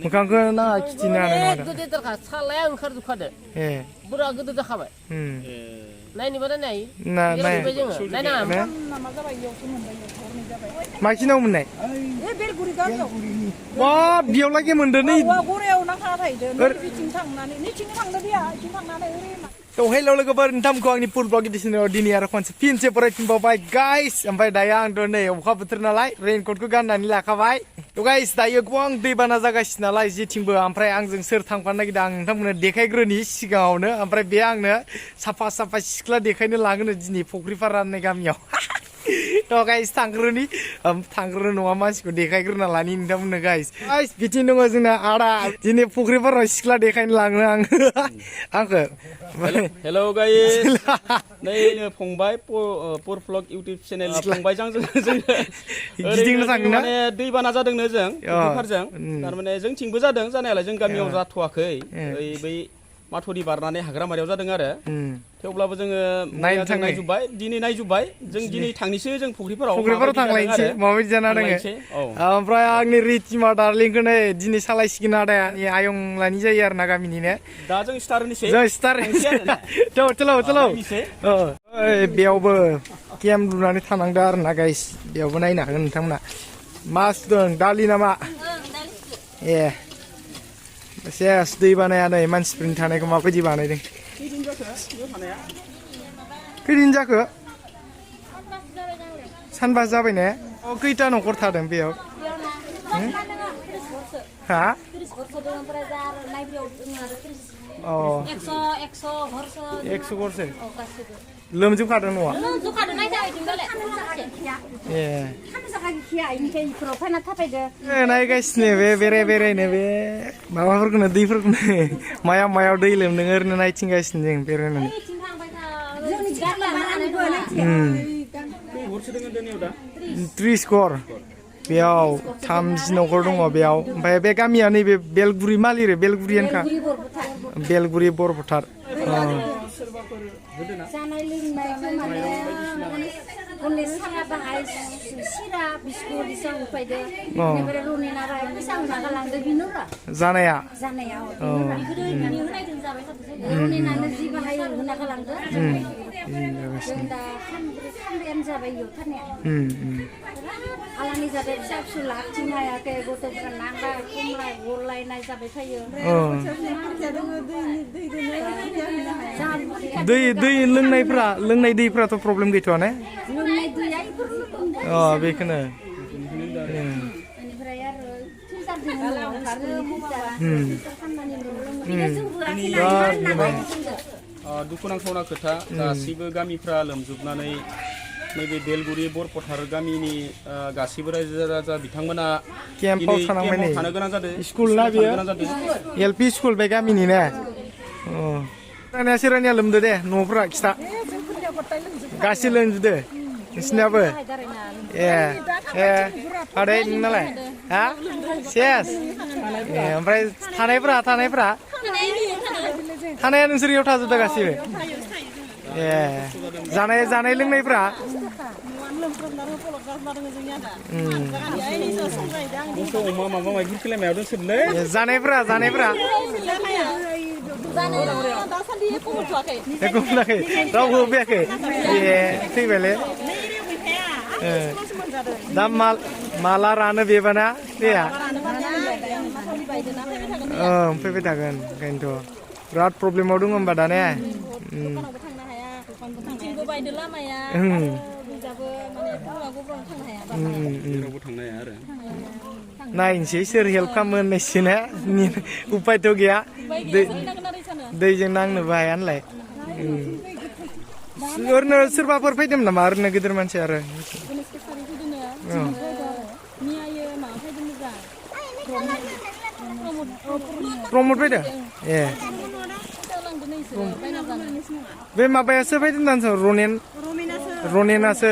मोखांखौ नाङा खिथिनो हानाय नङा गोदोथारखा सालाया ओंखारजोबखादो बुरा गोदो जाखाबाय नायनोबा नाय नायबाय जोङो नायनाङा माखिनाव मोननाय बा बेयावलागे मोनदो नै तो हेलो लोगोफोर नोंथांमोनखौ आंनि फुल ब्लग एडिशनाव दिनै आरो खनसे फिनसे फरायफिनबावबाय गाइस ओमफ्राय दायो आंथ' नै अखा बोथोर नालाय रेइनकटखौ गाननानै लाखाबाय तो गाइस दायो गोबां दैबाना जागासिनो नालाय जेथिंबो ओमफ्राय आंजों सोर थांफानो नागिरदों आं नोंथांमोननो देखायग्रोनि सिगाङावनो ओमफ्राय बे आंनो साफा साफा सिख्ला देखायनो लाङोनो दिनै फुख्रिपारा होननाय गामियाव तो गाइस थांग्रोनि नङा मानसिखौ देखायग्रोना लानि नोंथांमोननो गाइस बिथिं दङ जोंना आदा दिनै फुख्रिपारायाव सिख्ला देखायनो लाङो आंखो हेलो गाइस नै फंबाय पुर ब्लग इउटिउब चेनेल फंबायजों गिदिंनो थाङो ना माने दैबाना जादोंनो जों फुख्रिपारजों थारमाने जोंथिंबो जादों जानायालाय जों गामियाव जाथ'वाखै बै माथुरि बारनानै हाग्रामारियाव जादों आरो थेवब्लाबो जोङो नायजोब्बाय दिनै नायजोब्बाय जों दिनै थांनोसै जों फुख्रिपाराव थांलायनोसै माबायदि जाना दङ ओमफ्राय आंनि रितिमा डार्लिंखौ नै दिनै सालायसिगोन आदाया आयं लानि जायो आरो ना गामिनिनो दा जों स्टार होनोसै बेयावबो केम्प लुनानै थानांदों आरो ना गाइस बेयावबो नायनो हागोन नोंथांमोना मा सुदों दालि नामा ए सेस दै बानाया नै मानसिफोरनि थानायखौ माबायदि बानायदों खैदिन जाखो सानबा जाबाय ने खैथा न'खर थादों बेयाव हा अ 100 घरसो लोमजोबखादों न'आ नायगासिनो बे बेरायनो बे माबाफोरखौनो दैफोरखौनो मायाव दै लोमदों ओरैनो नायथिंगासिनो जों बेरायनानै त्रिस घर बेयाव 30 न'खर दङ बेयाव ओमफ्राय बे गामिया नैबे बेलगुरि मालिरे बेलगुरियानोखा बेलगुरि बरफोथार जानाय लोंनायखौ माने हनै साहा बाहाय सिरा बिस्कुट इसां उफायदो बेनिफ्राय रनिना राय फैसा होना गालांदो बिनोरा जानाया रनिनानो जि बाहाय होना गालांदो जों दा खामब्रेयानो जाबाय इयाव थानाया आलानि जादों फिसा फिसौ लाखिनो हायाखै गथ'फोरा नांगा खमला गरलायनाय जाबाय थायो दै लोंनाय दैफ्राथ' प्रब्लेम गैथ'आ ने लोंनाय दैया अ बेखौनो बेनिफ्राय आरो दुखुनांथावना खोथा गासैबो गामिफ्रा लोमजोबनानै नैबे बेलगुरि बरफोथार गामिनि गासैबो रायजो राजा बिथांमोना केम्पआव थानो गोनां जादों स्कुल ना बेयो एलपि स्कुल बे गामिनि ने सोरानिया लोमदो दे न'फ्रा खिथा गासै लोमजोबदो नोंसिनियाबो आदै नोंनालाय हा सेस ओमफ्राय थानाया नोंसोरनियाव थाजोबदों गासैबो जानाय लोंनायफ्रा जानायफ्रा रावबो फैयाखै फैबायलै दा माला रानो बेबाना दैया फैबाय थागोन ओंखायनोथ' बिराद प्रब्लेमाव दङ होमबा दा ने नायनोसै सोर हेल्प खालामो होननायसोना उपायथ' गैया दैजों नांनोबो हाया होनलाय ओरैनो सोरबाफोर फैदोंमोन नामा ओरैनो गिदिर मानसि आरो प्रमद फैदों बे माबायासो फैदों दानसो रनेनासो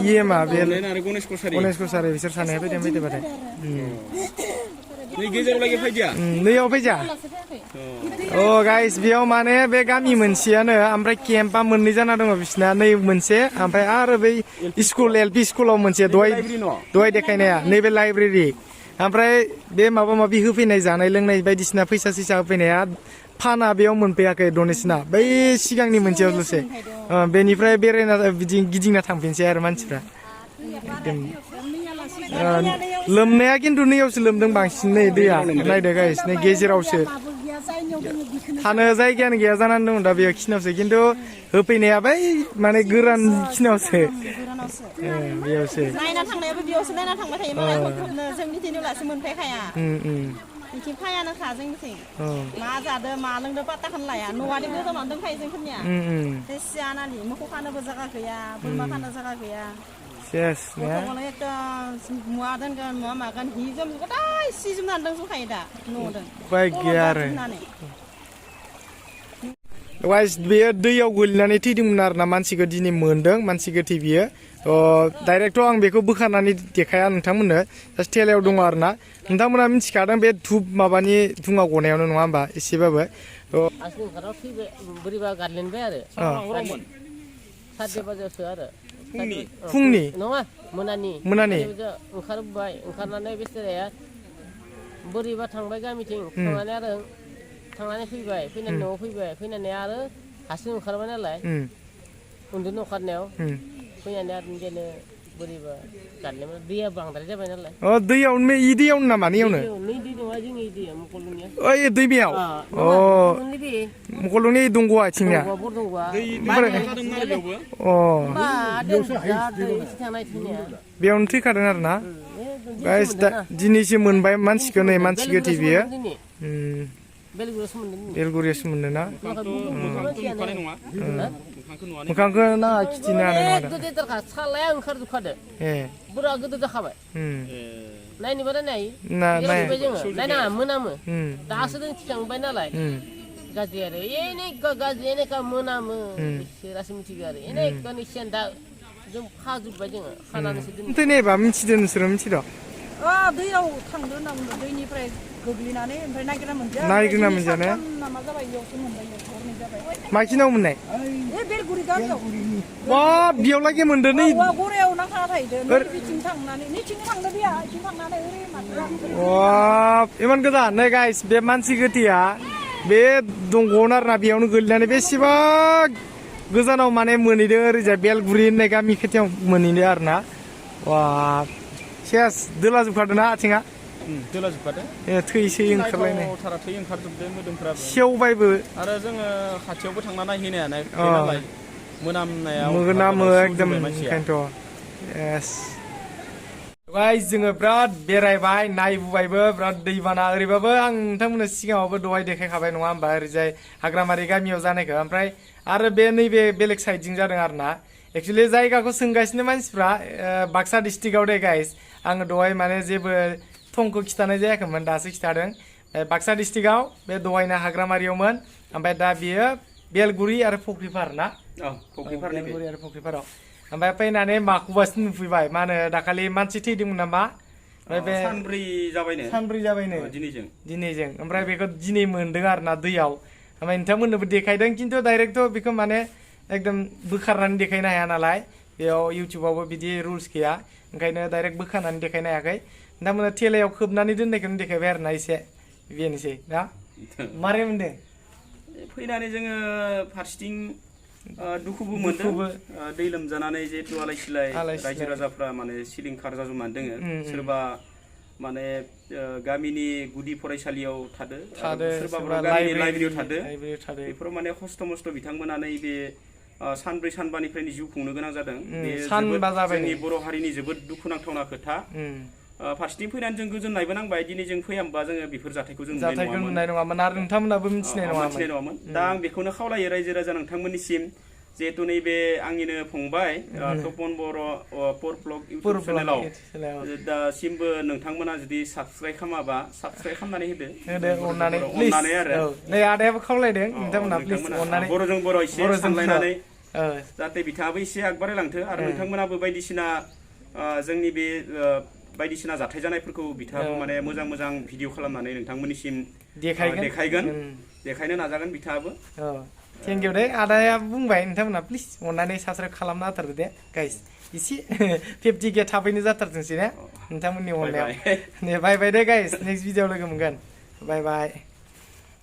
इएमा बे गणेश कसारि बिसोर सानैया फैदोंबाथाय नैयाव फैजा अ गाइस बेयाव माने बे गामि मोनसेयानो ओमफ्राय केम्पा मोननै जाना दङ बिसिना नै मोनसे ओमफ्राय आरो बै स्कुल एलपि स्कुलाव मोनसे दहाय देखायनाया नैबे लाइब्रेरि ओमफ्राय बे माबा माबि होफैनाय जानाय लोंनाय बायदिसिना फैसा सैसा होफैनाया फाना बेयाव मोनफैयाखै डनेसना बै सिगांनि मोनसेयावल'सो बेनिफ्राय बेरायना बिदि गिदिंना थांफिनसै आरो मानसिफ्रा लोमनाया खिन्थु नैयावसो लोमदों बांसिन नै दैया नायदो गाइस नै गेजेरावसो थानो जायगायानो गैया जानानै दं दा बेयाव खिनावसो खिन्थु होफैनाया बै माने गोरान खिनावसो बेयावसो नायना थांनायाबो बेयावसो नायना थांबाय थायो मालाय हरथबनो जोंनिथिं लासो मोनफैखाया बिथिं फायानोखा जोंनिथिं मा जादों मा लोंदों पात्ताखौनो लाया न'आनो गोजानाव दंखायो जोंफोरनिया सियानालि मोखौ खानोबो जायगा गैया बोरमा खानो जायगा गैया गथ'खौनो एकदम मुवा दोनगोन मुवा मागोन हि जोम गथाय सि जोमनानै दंजोबखायो दा न'दों उपाय गैया आरो गाइस बेयो दैयाव गोलैनानै थैदोंमोन आरोना मानसिखौ दिनै मोनदों मानसि गोथै बियो डाइरेक्ट आं बेखौ बोखारनानै देखाया नोंथांमोननो जास्ट थेलायाव दङ आरोना नोंथांमोना मिथिखादों बे धुप माबानि धुङा गनायावनो नङा होमबा एसेबाबो बोरैबा गारलेनबाय आरो 7 बाजियावसो आरो फुंनि नङा मोनानि ओंखारबाय ओंखारनानै बेसेराया बोरैबा थांबाय गामिथिं थांनानै आरो थांनानै फैबाय फैनानै न'आव फैबाय फैनानै आरो हारसिं ओंखारबाय नालाय उन्दुनो ओंखारनायाव फैनानै आरो बिदिनो बोरैबा गारनाय दैया बांद्राय जाबाय नालाय दैयावनो इ दैयावनो नामा नैयावनो नै दै दङ जोंनि दैया मकलुंनिया ओइ दैमायाव मकलुंनि दंग आथिंनिया बेयावनो थैखादों आरो ना गाइस दिनैसो मोनबाय मानसिखौ नै मानसि गोथै बियो बेलगुरियावसो मोनदों ना मोखांखौ नाङा खिथिनो हानाय नङा सालाया ओंखारजोबखादो बुरा गोदो जाखाबाय नायनोबा नायनाय जोङो नायनाङा मोनामो दासो जों थिखांबाय नालाय गाज्रि आरो गाज्रि एनेका मोनामो बिसोरासो मिथिगौ आरो एनेकानि सियान दा जों खाजोब्बाय जोङो खानानैसो दोनदों नायबा मिथिदों नोंसोरो मिथिदों दैयाव थांदो होनना बुंदों दैनिफ्राय गोग्लैनानै ओमफ्राय नागिरना मोनजानो नामा जाबाय इयावसो मोनबाय हरनै जाबाय माखिनाव मोननाय बेलगुरि गामियाव बेयाव लागै मोनदों नै गरायाव नांखाना थाहैदो बिथिं थांनानै नैथिं थांदो बिया बिथिं थांनानै ओरै माथो इमान गोजान नै गाइस बे मानसि गोथैया बे दंग'आवनो आरोना बेयावनो गोलैनानै बेसेबा गोजानाव माने मोनहैदों ओरैजाय बेलगुरि होननाय गामि खाथियाव मोनहैदों आरोना सेस दोलाजोबखादों ना आथिङा दोलाजोबखादों थैसै ओंखारलायनाय थै ओंखारजोबदों मोदोमफ्राबो सेवबायबो आरो जोङो खाथियावबो थांना नायहैनो नालाय मोनामो एकदम ओंखायनोथ' गाइस जोङो बिराद बेरायबाय नायबोबायबो बिराद दैबाना ओरैबाबो आं नोंथांमोननो सिगाङावबो दहाय देखायखाबाय नङा होमबा ओरैजाय हाग्रामारि गामियाव जानायखौ ओमफ्राय आरो बे नैबे बेलेग साइडजों जादों आरोना एक्सुवेलि जायगाखौ सोंगासिनो मानसिफ्रा बाक्सा डिस्ट्रिक्टआव दे गाइस आङो दहाय माने जेबो थंखौ खिथानाय जायाखैमोन दासो खिथादों बाक्सा डिस्ट्रिक्टआव बे दहायना हाग्रामारियावमोन ओमफ्राय दा बियो बेलगुरि आरो फुख्रिपार ना बेलगुरि आरो फुख्रिपाराव ओमफ्राय फैनानै माखौबासो नुफैबाय मा होनो दाखालि मानसि थैदोंमोन नामा ओमफ्राय बे सानब्रै जाबायनो दिनैजों ओमफ्राय बेखौ दिनै मोनदों आरोना दैयाव ओमफ्राय नोंथांमोननोबो देखायदों खिन्थु डाइरेक्टथ' बेखौ माने एकदम बोखारनानै देखायनो हाया नालाय बेयाव इउटुबावबो बिदि रुल्स गैया ओंखायनो डाइरेक्ट बोखारनानै देखायनो हायाखै नोंथांमोना थेलायाव खोबनानै दोननायखौनो देखायबाय आरोना एसे बेनोसै ना मारै मोनदों फैनानै जोङो फारसेथिं दुखुबो मोनदों दै लोमजानानै जिहेतु आलाय सिलाय रायजो राजाफ्रा माने सिलिंखार जाजोबनानै दोङो सोरबा माने गामिनि गुदि फरायसालियाव थादो सोरबा गामिनि लाइब्रेरियाव थादो बेफोराव माने खस्थ' मस्थ' बिथांमोना नैबे सानब्रै सानबानिफ्रायनो जिउ खुंनो गोनां जादों बे जोंनि बर' हारिनि जोबोद दुखुनांथावना खोथा फारसेथिं फैनानै जों गोजोननायबो नांबाय दिनै जों फैयामोनबा जोङो बेफोर जाथायखौ जों नुनाय नङामोन आरो नोंथांमोनाबो मिथिनाय नङामोन दा आं बेखौनो खावलायो रायजो राजा नोंथांमोननिसिम जिहेतु नैबे आंनिनो फंबाय तपन बर' पर ब्लग इउटुब चेनेलाव दासिमबो नोंथांमोना जुदि साबस्क्राइब खालामाबा साबस्क्राइब खालामनानै होदो अननानै आरो नै आदायाबो खावलायदों नोंथांमोना प्लिज अननानै बर'जों बर' एसे सानलायनानै जाहाथे बिथाङाबो एसे आगबारायलांथो आरो नोंथांमोनाबो बायदिसिना जोंनि बे बायदिसिना जाथाय जानायफोरखौ बिथाङाबो माने मोजां मोजां भिडिअ खालामनानै नोंथांमोननिसिम देखायनो नाजागोन बिथाङाबो थेंक इउ दे आदाया बुंबाय नोंथांमोना प्लिज अननानै साबस्क्राइब खालामना होथारदो दे गाइस एसे 50K थाबैनो जाथारथोंसै ने नोंथांमोननि अननायाव दे बाय बाय दे गाइस नेक्स्ट भिडिअ लोगो मोनगोन बाय बाय